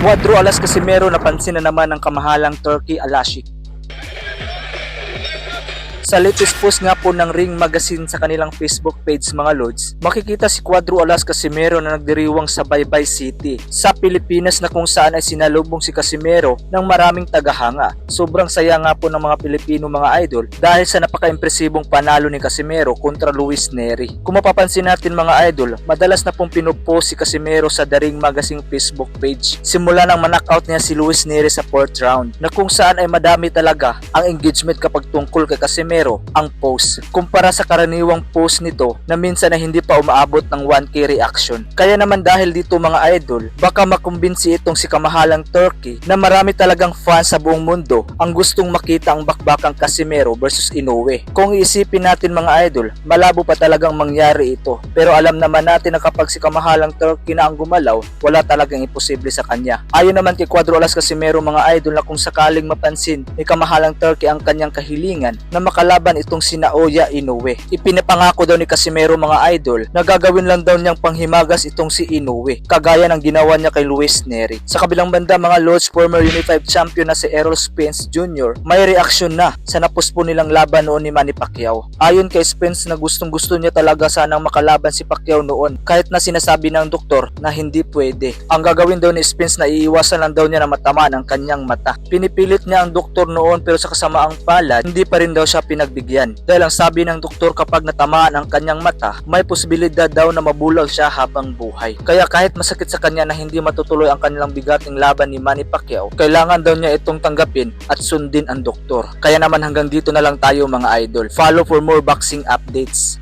Cuadro Alas Casimero napansin na naman ng kamahalang Turkey Alasik. Sa latest post nga po ng Ring Magazine sa kanilang Facebook page mga lods, makikita si Cuadro Alas Casimero na nagdiriwang sa Baybay City sa Pilipinas na kung saan ay sinalubong si Casimero ng maraming tagahanga. Sobrang saya nga po ng mga Pilipino mga idol dahil sa napaka-impresibong panalo ni Casimero kontra Luis Neri. Kung mapapansin natin mga idol, madalas na pong pinupost si Casimero sa The Ring Magazine Facebook page simula nang manockout niya si Luis Neri sa 4th round, na kung saan ay madami talaga ang engagement kapag tungkol kay Casimero ang post kumpara sa karaniwang post nito na minsan na hindi pa umaabot ng 1k reaction. Kaya naman dahil dito mga idol, baka makumbinsi itong si kamahalang Turkey na marami talagang fans sa buong mundo ang gustong makita ang bakbakang Casimero versus Inoue. Kung iisipin natin mga idol, malabo pa talagang mangyari ito, pero alam naman natin na kapag si kamahalang Turkey na ang gumalaw, wala talagang imposible sa kanya. Ayon naman kay Cuadro Alas Casimero mga idol, na kung sakaling mapansin ni kamahalang Turkey ang kanyang kahilingan na makalaban itong si Naoya Inoue, ipinapangako daw ni Casimero mga idol na gagawin lang daw niyang panghimagas itong si Inoue, kagaya ng ginawa niya kay Luis Neri. Sa kabilang banda mga lords, former Unified champion na si Errol Spence Jr. may reaksyon na sa napuspo nilang laban noon ni Manny Pacquiao. Ayon kay Spence na gustong gusto niya talaga sanang makalaban si Pacquiao noon, kahit na sinasabi ng doktor na hindi pwede. Ang gagawin daw ni Spence na iiwasan lang daw niya na matamaan ang kanyang mata. Pinipilit niya ang doktor noon, pero sa kasamaang palad hindi pa rin daw siya pinagbigyan. Dahil ang sabi ng doktor, kapag natamaan ang kanyang mata, may posibilidad daw na mabulag siya habang buhay. Kaya kahit masakit sa kanya na hindi matutuloy ang kanilang bigating laban ni Manny Pacquiao, kailangan daw niya itong tanggapin at sundin ang doktor. Kaya naman hanggang dito na lang tayo mga idol. Follow for more boxing updates.